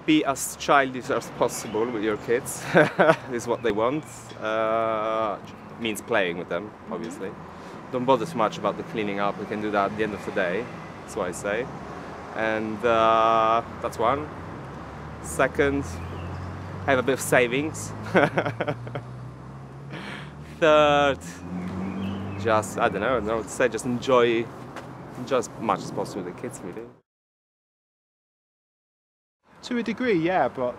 be as childish as possible with your kids. Is what they want. Means playing with them, obviously. Don't bother too much about the cleaning up. We can do that at the end of the day. That's what I say. And that's one. Second, have a bit of savings. Third, just, I don't know, I would say just enjoy as much as possible with the kids, really. To a degree, yeah, but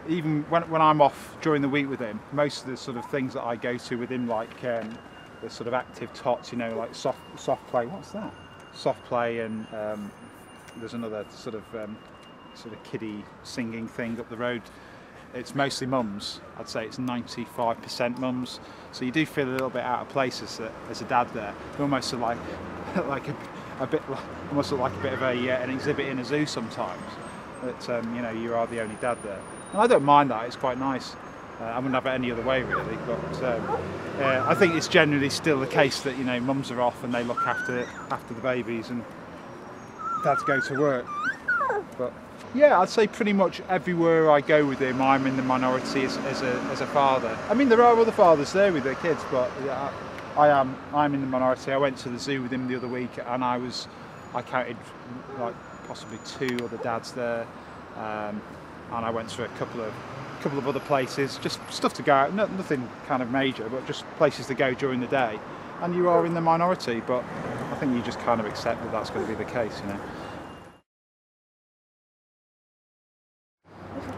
even when I'm off during the week with him, most of the sort of things that I go to with him, like the sort of active tots, you know, like soft play. What's that? Soft play, and there's another sort of kiddie singing thing up the road. It's mostly mums. I'd say it's 95% mums. So you do feel a little bit out of place as a dad there. You almost look like a bit of an exhibit in a zoo sometimes. That you know, you are the only dad there. And I don't mind that. It's quite nice. I wouldn't have it any other way, really. But I think it's generally still the case that, you know, mums are off and they look after the babies, and dads go to work. But yeah, I'd say pretty much everywhere I go with him, I'm in the minority as a father. I mean, there are other fathers there with their kids, but yeah, I'm in the minority. I went to the zoo with him the other week, and I counted like possibly 2 other dads there, and I went to a couple of other places, just stuff to go out, nothing kind of major, but just places to go during the day. And you are in the minority, but I think you just kind of accept that that's going to be the case, you know.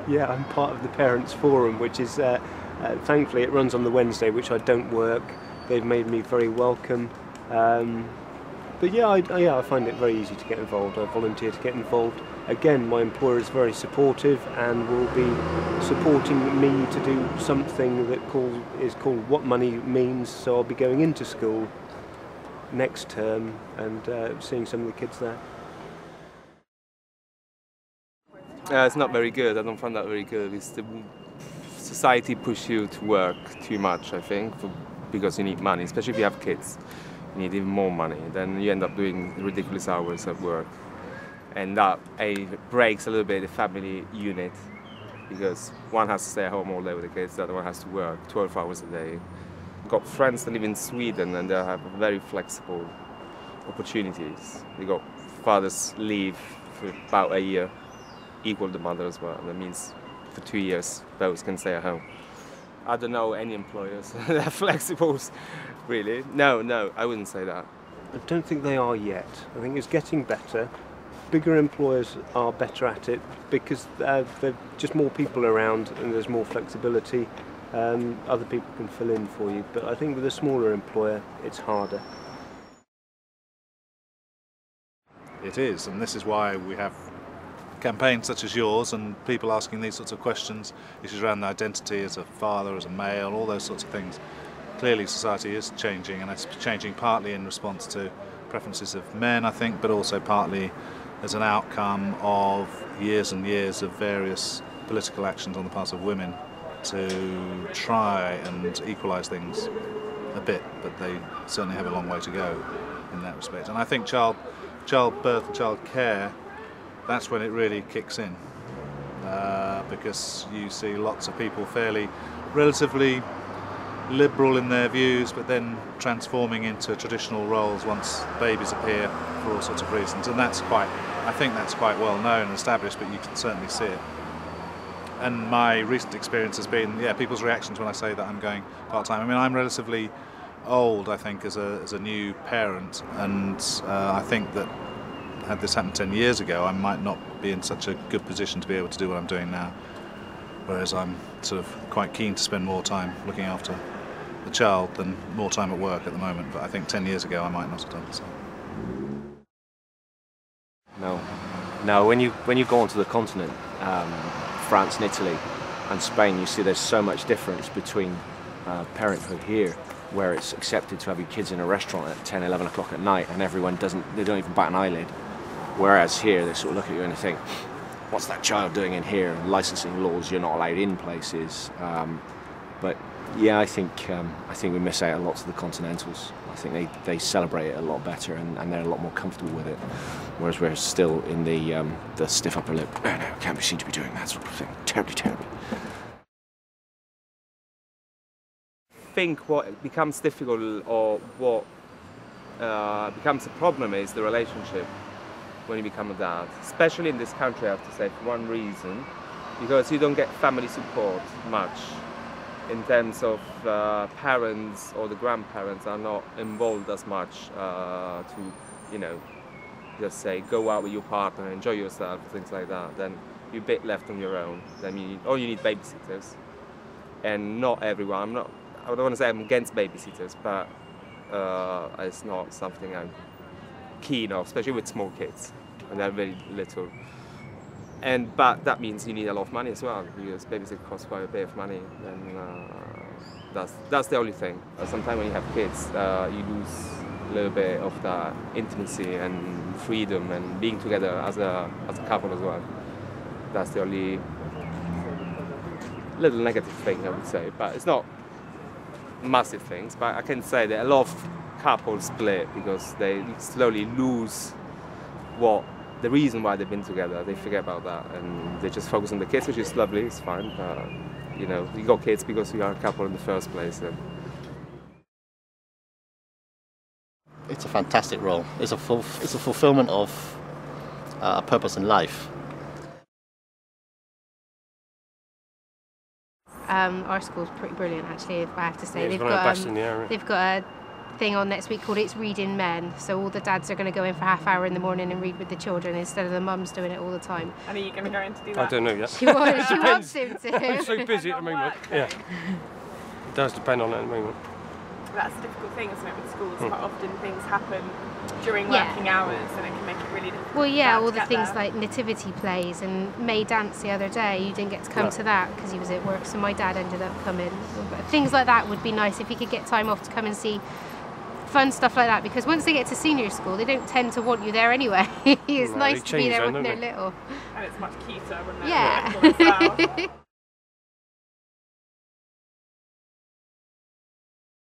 Yeah, I'm part of the Parents Forum, which is, thankfully it runs on the Wednesday, which I don't work. They've made me very welcome. But yeah, I find it very easy to get involved. I volunteer to get involved. Again, my employer is very supportive and will be supporting me to do something that is called What Money Means. So I'll be going into school next term and seeing some of the kids there. It's not very good. I don't find that very good. It's the society push you to work too much, I think, because you need money, especially if you have kids. You need even more money. Then you end up doing ridiculous hours at work. And that breaks a little bit the family unit, because one has to stay at home all day with the kids, the other one has to work 12 hours a day. I've got friends that live in Sweden and they have very flexible opportunities. They got fathers leave for about a year, equal the mother as well. That means for 2 years both can stay at home. I don't know any employers that are flexible, really. No, I wouldn't say that. I don't think they are yet. I think it's getting better. Bigger employers are better at it because there are just more people around and there's more flexibility. Other people can fill in for you, but I think with a smaller employer it's harder. It is, and this is why we have campaigns such as yours and people asking these sorts of questions, issues around identity as a father, as a male, all those sorts of things. Clearly society is changing, and it's changing partly in response to preferences of men, I think, but also partly as an outcome of years and years of various political actions on the part of women to try and equalise things a bit, but they certainly have a long way to go in that respect. And I think childbirth and child care, that's when it really kicks in, because you see lots of people relatively liberal in their views, but then transforming into traditional roles once babies appear for all sorts of reasons, and I think that's quite well known and established, but you can certainly see it. And my recent experience has been, people's reactions when I say that I'm going part-time. I mean, I'm relatively old, I think, as a new parent, and I think that had this happened 10 years ago, I might not be in such a good position to be able to do what I'm doing now. Whereas I'm sort of quite keen to spend more time looking after the child than more time at work at the moment. But I think 10 years ago I might not have done so. No. When you go onto the continent, France and Italy and Spain, you see there's so much difference between parenthood here, where it's accepted to have your kids in a restaurant at 10, 11 o'clock at night, and they don't even bat an eyelid. Whereas here, they sort of look at you and they think, what's that child doing in here? Licensing laws, you're not allowed in places. But Yeah, I think we miss out a lot to the continentals. I think they celebrate it a lot better and they're a lot more comfortable with it, whereas we're still in the stiff upper lip. No, can't be seen to be doing that sort of thing. Terribly, terribly. I think what becomes difficult or what becomes a problem is the relationship when you become a dad, especially in this country. I have to say, for one reason, because you don't get family support much. In terms of parents or the grandparents are not involved as much to, you know, just say go out with your partner, enjoy yourself, things like that. Then you're a bit left on your own. Then you need babysitters, and not everyone. I don't want to say I'm against babysitters, but it's not something I'm keen of, especially with small kids and they're very little. But that means you need a lot of money as well, because babysit costs quite a bit of money, and that's the only thing. Sometimes when you have kids, you lose a little bit of that intimacy and freedom and being together as a couple as well. That's the only little negative thing I would say, but it's not massive things. But I can say that a lot of couples split because they slowly lose the reason why they've been together. They forget about that and they just focus on the kids, which is lovely, it's fine, but you know, you got kids because you are a couple in the first place. It's a fantastic role. It's a fulfillment of a purpose in life. Our school's pretty brilliant, actually, if I have to say. Yeah, They've got a thing on next week called It's Reading Men, so all the dads are going to go in for half hour in the morning and read with the children instead of the mums doing it all the time. And are you going to go in to do that? I don't know yet. She wants him to. I'm so busy at the moment. Yeah, it does depend on it at the moment. That's a difficult thing, isn't it, with schools? Quite often things happen during working hours and it can make it really difficult. Well, yeah, all the things like nativity plays and May dance the other day, you didn't get to come to that because he was at work, so my dad ended up coming. But things like that would be nice if he could get time off to come and see fun stuff like that, because once they get to senior school they don't tend to want you there anyway. It's nice to be there when they're little. And it's much cuter when they're little as well.